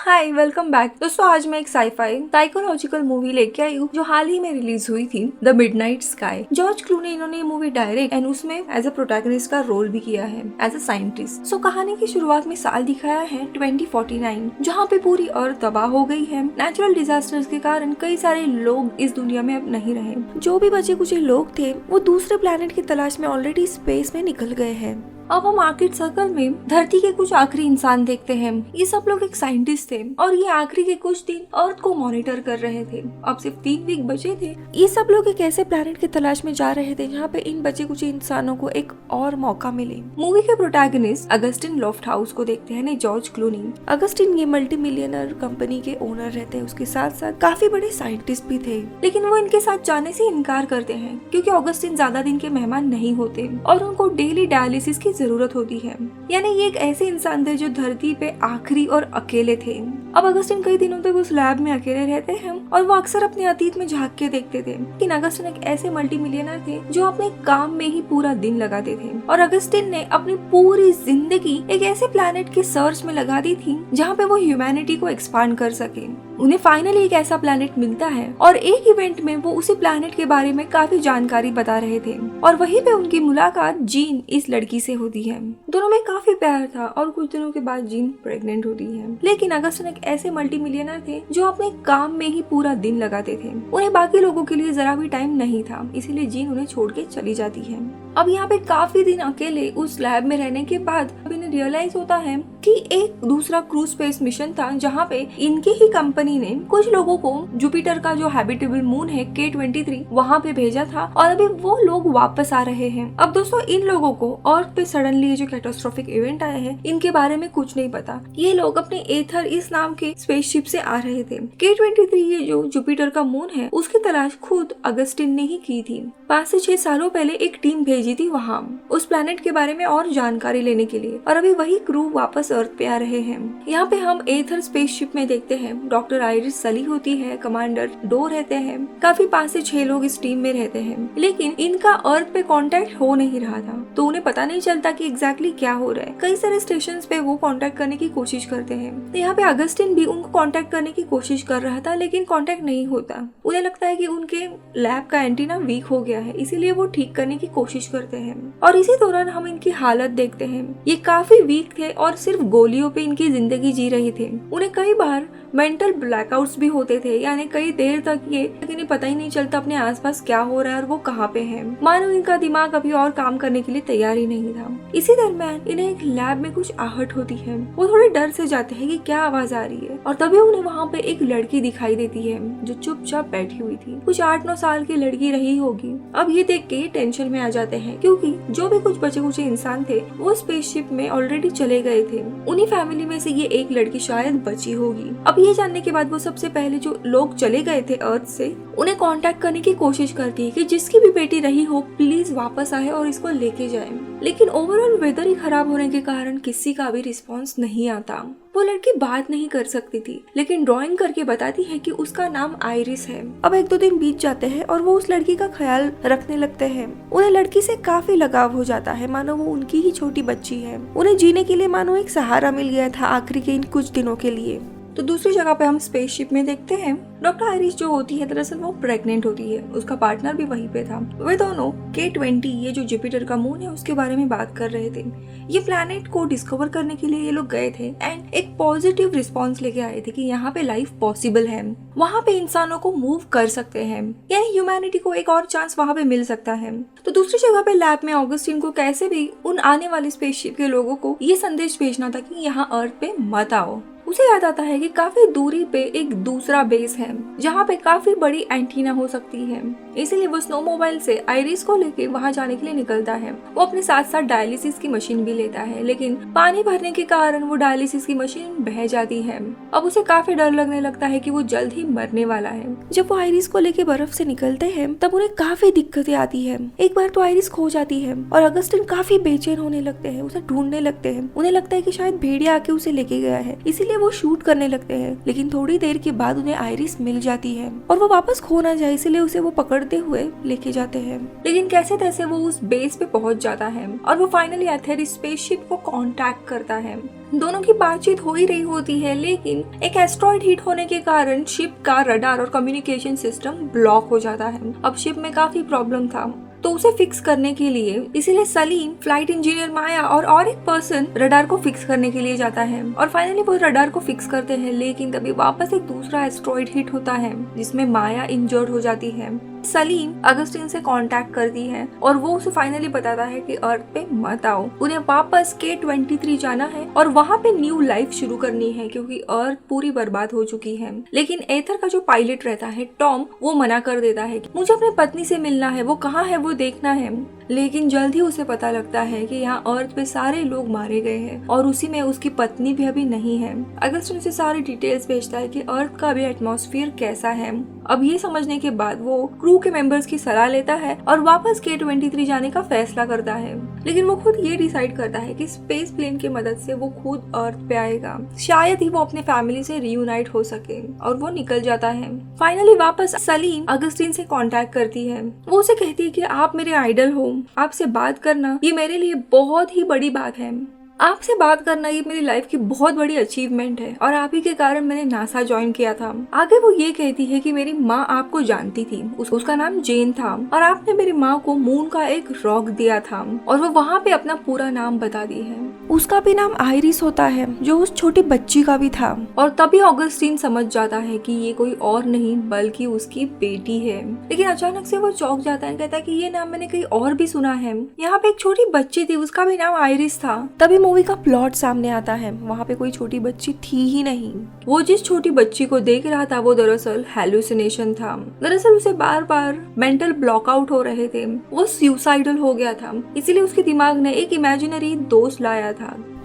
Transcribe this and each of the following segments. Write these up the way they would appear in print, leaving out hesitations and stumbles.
Hi welcome back दोस्तों। आज मैं एक साईफाई साइकोलॉजिकल मूवी लेके आई हूँ जो हाल ही में रिलीज हुई थी, the midnight sky. George Clooney इन्होंने ये मूवी डायरेक्ट एंड उसमें एज अ प्रोटैगनिस्ट का रोल भी किया है एज अ साइंटिस्ट। सो कहानी की शुरुआत में साल दिखाया है 2049, जहाँ पे पूरी अर्थ तबाह हो गई है। नेचुरल डिजास्टर्स के कारण कई सारे लोग इस दुनिया में अब नहीं रहे। जो भी बचे कुछ लोग थे वो दूसरे प्लेनेट की तलाश में ऑलरेडी स्पेस में निकल गए हैं। अब हम मार्केट सर्कल में धरती के कुछ आखिरी इंसान देखते हैं। ये सब लोग एक साइंटिस्ट थे और ये आखिरी के कुछ दिन अर्थ को मॉनिटर कर रहे थे। अब सिर्फ 3 वीक बचे थे। ये सब लोग एक ऐसे प्लैनेट की तलाश में जा रहे थे जहाँ पे इन बचे कुछ इंसानों को एक और मौका मिले। मूवी के प्रोटैगनिस्ट अगस्टिन लॉफ्टहाउस को देखते हैं, नहीं जॉर्ज क्लूनी। अगस्टिन ये मल्टी मिलियनर कंपनी के ओनर रहते हैं, उसके साथ साथ काफी बड़े साइंटिस्ट भी थे, लेकिन वो इनके साथ जाने से इनकार करते हैं क्योंकि अगस्टिन ज्यादा दिन के मेहमान नहीं होते और उनको डेली डायलिसिस की जरूरत होती है। यानी ये एक ऐसे इंसान थे जो धरती पे आखिरी और अकेले थे। अब अगस्टिन कई दिनों तक उस लैब में अकेले रहते हैं और वो अक्सर अपने अतीत में झांक के देखते थे। लेकिन अगस्टिन एक ऐसे मल्टी मिलियनर थे जो अपने काम में ही पूरा दिन लगाते थे और अगस्टिन ने अपनी पूरी जिंदगी एक ऐसे प्लैनेट के सर्च में लगा दी थी जहाँ पे वो ह्यूमैनिटी को एक्सपांड कर सके। उन्हें फाइनली एक ऐसा प्लैनेट मिलता है और एक इवेंट में वो उसी प्लैनेट के बारे में काफी जानकारी बता रहे थे और वहीं पे उनकी मुलाकात जीन इस लड़की से होती है। दोनों में काफी प्यार था और कुछ दिनों के बाद जीन प्रेग्नेंट होती है। लेकिन अगस्टिन एक ऐसे मल्टी मिलियनर थे जो अपने काम में ही पूरा दिन लगाते थे। उन्हें बाकी लोगों के लिए जरा भी टाइम नहीं था, इसीलिए जीन उन्हें छोड़ के चली जाती है। अब यहाँ पे काफी दिन अकेले उस लैब में रहने के बाद इन्हें रियलाइज होता है कि एक दूसरा क्रूज स्पेस मिशन था जहाँ पे इनकी ही कंपनी ने कुछ लोगों को जुपिटर का जो हैबिटेबल मून है K23 वहाँ पे भेजा था और अभी वो लोग वापस आ रहे हैं। अब दोस्तों इन लोगों को अर्थ पे सडनली जो कैटास्ट्रोफिक इवेंट आया है इनके बारे में कुछ नहीं पता। ये लोग अपने एथर इस नाम के स्पेसशिप से आ रहे थे। K23 ये जो जुपिटर का मून है उसकी तलाश खुद अगस्टिन ने ही की थी। 5 से 6 सालों पहले एक टीम भेजी थी वहाँ उस प्लैनेट के बारे में और जानकारी लेने के लिए और अभी वही क्रू वापस अर्थ पे आ रहे हैं। यहाँ पे हम एथर स्पेसशिप में देखते हैं डॉक्टर आइरिस सली होती है, कमांडर डो रहते हैं, काफी 5 से 6 लोग इस टीम में रहते हैं। लेकिन इनका अर्थ पे कांटेक्ट हो नहीं रहा था तो उन्हें पता नहीं चलता कि एग्जैक्टली क्या हो रहा है। कई सारे स्टेशंस पे वो कांटेक्ट करने की कोशिश करते हैं। तो यहाँ पे अगस्टिन भी उनको कांटेक्ट करने की कोशिश कर रहा था लेकिन कांटेक्ट नहीं होता। उन्हें लगता है कि उनके लैब का एंटीना वीक हो गया है, इसीलिए वो ठीक करने की कोशिश करते हैं और इसी दौरान हम इनकी हालत देखते हैं। ये काफी वीक थे और सिर्फ गोलियों पे इनकी जिंदगी जी रहे थे। उन्हें कई बार मेंटल ब्लैकआउट्स भी होते थे, यानी कई देर तक इन्हें पता ही नहीं चलता अपने आसपास क्या हो रहा है और वो कहाँ पे है। मानो इनका दिमाग अभी और काम करने के लिए तैयार ही नहीं था। इसी दरम्यान इन्हें एक लैब में कुछ आहट होती है। वो थोड़े डर से जाते हैं कि क्या आवाज आ रही है और तभी उन्हें वहाँ पे एक लड़की दिखाई देती है जो चुपचाप बैठी हुई थी। कुछ 8-9 साल की लड़की रही होगी। अब ये देख के टेंशन में आ जाते हैं क्योंकि जो भी कुछ बचे कुछ इंसान थे वो स्पेसशिप में ऑलरेडी चले गए थे। उन्हीं फैमिली में से ये एक लड़की शायद बची होगी। अब ये जानने के बाद वो सबसे पहले जो लोग चले गए थे अर्थ से उन्हें कांटेक्ट करने की कोशिश करती है कि जिसकी भी बेटी रही हो प्लीज वापस आए और इसको लेके जाए। लेकिन ओवरऑल वेदर ही खराब होने के कारण किसी का भी रिस्पॉन्स नहीं आता। वो लड़की बात नहीं कर सकती थी लेकिन ड्राइंग करके बताती है कि उसका नाम आइरिस है। अब 1-2 दिन बीत जाते हैं और वो उस लड़की का ख्याल रखने लगते हैं। उन्हें लड़की से काफी लगाव हो जाता है, मानो वो उनकी ही छोटी बच्ची है। उन्हें जीने के लिए मानो एक सहारा मिल गया था आखिरी के इन कुछ दिनों के लिए। तो दूसरी जगह पे हम स्पेसशिप में देखते हैं डॉक्टर आइरिस जो होती है दरअसल वो प्रेग्नेंट होती है। उसका पार्टनर भी वहीं पे था। वे दोनों K20 ये जो जुपिटर का मून है उसके बारे में बात कर रहे थे। ये प्लैनेट को डिस्कवर करने के लिए ये लोग गए थे एंड एक पॉजिटिव रिस्पॉन्स लेके आए थे कि यहाँ पे लाइफ पॉसिबल है, वहाँ पे इंसानों को मूव कर सकते हैं, यानी ह्यूमैनिटी को एक और चांस वहाँ पे मिल सकता है। तो दूसरी जगह पे लैब में ऑगस्टिन को कैसे भी उन आने वाले स्पेसशिप के लोगों को ये संदेश भेजना था कि यहाँ अर्थ पे मत आओ। उसे याद आता है कि काफी दूरी पे एक दूसरा बेस है जहाँ पे काफी बड़ी एंटीना हो सकती है, इसीलिए वो स्नो मोबाइल से आइरिस को लेके वहाँ जाने के लिए निकलता है। वो अपने साथ साथ डायलिसिस की मशीन भी लेता है लेकिन पानी भरने के कारण वो डायलिसिस की मशीन बह जाती है। अब उसे काफी डर लगने लगता है कि वो जल्द ही मरने वाला है। जब वो आइरिस को लेके बर्फ से निकलते हैं तब उन्हें काफी दिक्कतें आती है। एक बार तो आइरिस खो जाती है और अगस्टिन काफी बेचैन होने लगते हैं, उसे ढूंढने लगते हैं। उन्हें लगता है कि शायद भेड़िया आके उसे लेके गया है, इसीलिए वो शूट करने लगते हैं। लेकिन थोड़ी देर के बाद उन्हें आइरिस मिल जाती है और वो वापस खो ना जाए इसलिए उसे वो पकड़ मारते हुए लेके जाते हैं। लेकिन कैसे तैसे वो उस बेस पे पहुंच जाता है और वो फाइनली एथेर स्पेसशिप को कांटेक्ट करता है। दोनों की बातचीत हो ही रही होती है, लेकिन एक एस्ट्रॉइड हिट होने के कारण शिप का रडार और कम्युनिकेशन सिस्टम ब्लॉक हो जाता है। अब शिप में काफी प्रॉब्लम था, तो उसे फिक्स करने के लिए इसीलिए सलीम, फ्लाइट इंजीनियर माया और एक पर्सन रडार को फिक्स करने के लिए जाता है और फाइनली वो रडार को फिक्स करते हैं। लेकिन तभी वापस एक दूसरा एस्ट्रॉइड हिट होता है जिसमें माया इंजर्ड हो जाती है। सलीम अगस्टिन से कांटेक्ट करती है और वो उसे फाइनली बताता है कि अर्थ पे मत आओ, उन्हें वापस K-23 जाना है और वहाँ पे न्यू लाइफ शुरू करनी है क्योंकि अर्थ पूरी बर्बाद हो चुकी है। लेकिन एथर का जो पायलट रहता है टॉम, वो मना कर देता है कि मुझे अपनी पत्नी से मिलना है, वो कहाँ है वो देखना है। लेकिन जल्द ही उसे पता लगता है कि यहाँ अर्थ पे सारे लोग मारे गए हैं और उसी में उसकी पत्नी भी अभी नहीं है। अगस्टिन उसे सारी डिटेल्स भेजता है कि अर्थ का भी एटमॉस्फेयर कैसा है। अब ये समझने के बाद वो क्रू के मेंबर्स की सलाह लेता है और वापस K-23 जाने का फैसला करता है। लेकिन वो खुद ये डिसाइड करता है कि स्पेस प्लेन की मदद से वो खुद अर्थ पे आएगा, शायद ही वो अपने फैमिली से रियूनाइट हो सके, और वो निकल जाता है। फाइनली वापस सलीम अगस्टिन से कांटेक्ट करती है। वो उसे कहती है कि आप मेरे आइडल हो, आपसे बात करना ये मेरे लिए बहुत ही बड़ी बात है, आपसे बात करना ये मेरी लाइफ की बहुत बड़ी अचीवमेंट है और आप ही के कारण मैंने नासा ज्वाइन किया था। आगे वो ये कहती है कि मेरी माँ आपको जानती थी, उसका नाम जेन था और आपने मेरी माँ को मून का एक रॉक दिया था और वो वहाँ पे अपना पूरा नाम बता दी है। उसका भी नाम आयरिस होता है जो उस छोटी बच्ची का भी था। और तभी ऑगस्टीन समझ जाता है कि ये कोई और नहीं बल्कि उसकी बेटी है। लेकिन अचानक से वो चौंक जाता है, कहता है कि ये नाम मैंने कहीं और भी सुना है। यहाँ पे एक छोटी बच्ची थी, उसका भी नाम आयरिस था। तभी मूवी का प्लॉट सामने आता है, वहाँ पे कोई छोटी बच्ची थी ही नहीं। वो जिस छोटी बच्ची को देख रहा था वो दरअसल हेलुसिनेशन था। दरअसल उसे बार बार मेंटल ब्लॉकआउट हो रहे थे, वो सुसाइडल हो गया था, इसीलिए उसके दिमाग ने एक इमेजिनरी दोस्त लाया था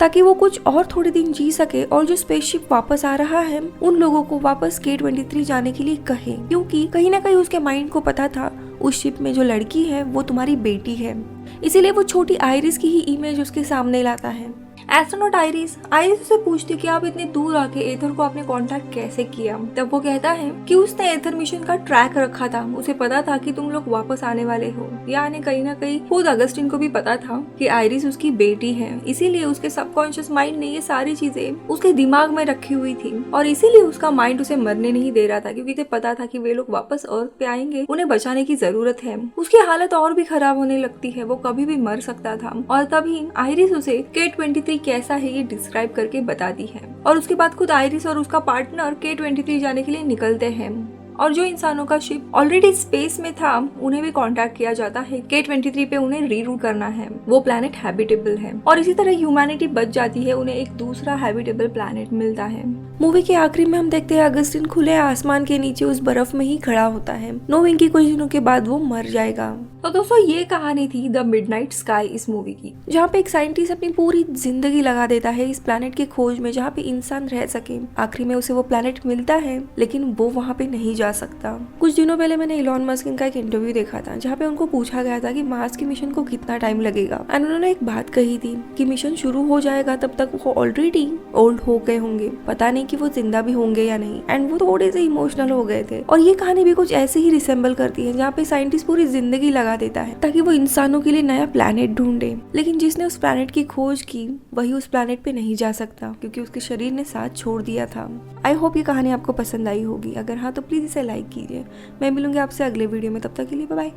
ताकि वो कुछ और थोड़े दिन जी सके और जो स्पेसशिप वापस आ रहा है उन लोगों को वापस K-23 जाने के लिए कहे, क्योंकि कहीं ना कहीं उसके माइंड को पता था उस शिप में जो लड़की है वो तुम्हारी बेटी है। इसीलिए वो छोटी आयरिस की ही इमेज उसके सामने लाता है। एस्ट्रोनॉट आयरिस उसे पूछती कि आप इतने दूर आके एथर को आपने कांटेक्ट कैसे किया। तब वो कहता है कि उसने एथर मिशन का ट्रैक रखा था, उसे पता था कि तुम लोग वापस आने वाले हो। यानी कहीं ना कहीं खुद अगस्टिन को भी पता था कि आयरिस उसकी बेटी है, इसीलिए उसके सबकॉन्शियस माइंड ने ये सारी चीजें उसके दिमाग में रखी हुई थी और इसीलिए उसका माइंड उसे मरने नहीं दे रहा था, क्योंकि उसे पता था कि वे लोग वापस अर्थ पे आएंगे, उन्हें बचाने की जरूरत है। उसकी हालत और भी खराब होने लगती है, वो कभी भी मर सकता था। और तभी आयरिस उसे K-23 कैसा है ये डिस्क्राइब करके बताती है और उसके बाद खुद आयरिस और उसका पार्टनर K-23 जाने के लिए निकलते हैं। और जो इंसानों का शिप ऑलरेडी स्पेस में था उन्हें भी कांटेक्ट किया जाता है। K-23 पे उन्हें रीरूट करना है, वो प्लैनेट हैबिटेबल है और इसी तरह ह्यूमैनिटी बच जाती है, उन्हें एक दूसरा हैबिटेबल प्लैनेट मिलता है। मूवी के आखिरी में हम देखते हैं अगस्टिन खुले आसमान के नीचे उस बर्फ में ही खड़ा होता है, नोविंग कि कुछ दिनों के बाद वो मर जाएगा। तो दोस्तों ये कहानी थी द मिडनाइट स्काई इस मूवी की, जहाँ पे एक साइंटिस्ट अपनी पूरी जिंदगी लगा देता है इस प्लैनेट की खोज में जहाँ पे इंसान रह सके। आखिरी में उसे वो प्लैनेट मिलता है लेकिन वो वहाँ पे नहीं जा सकता। कुछ दिनों पहले मैंने इलॉन मस्क का एक इंटरव्यू देखा था जहाँ पे उनको पूछा गया था कि मार्स के मिशन को कितना टाइम लगेगा एंड उन्होंने एक बात कही थी कि मिशन शुरू हो जाएगा तब तक वो ऑलरेडी ओल्ड हो गए होंगे, पता नहीं कि वो जिंदा भी होंगे या नहीं। एंड वो थोड़े से इमोशनल हो गए थे और ये कहानी भी कुछ ऐसे ही रिसेंबल करती है जहाँ पे साइंटिस्ट पूरी जिंदगी लगा देता है ताकि वो इंसानों के लिए नया प्लैनेट ढूंढे। लेकिन जिसने उस प्लैनेट की खोज की वही उस प्लैनेट पे नहीं जा सकता क्योंकि उसके शरीर ने साथ छोड़ दिया था। आई होप ये कहानी आपको पसंद आई होगी, अगर हाँ तो प्लीज इसे लाइक कीजिए। मैं मिलूंगी आपसे अगले वीडियो में, तब तक के लिए बाय बाय।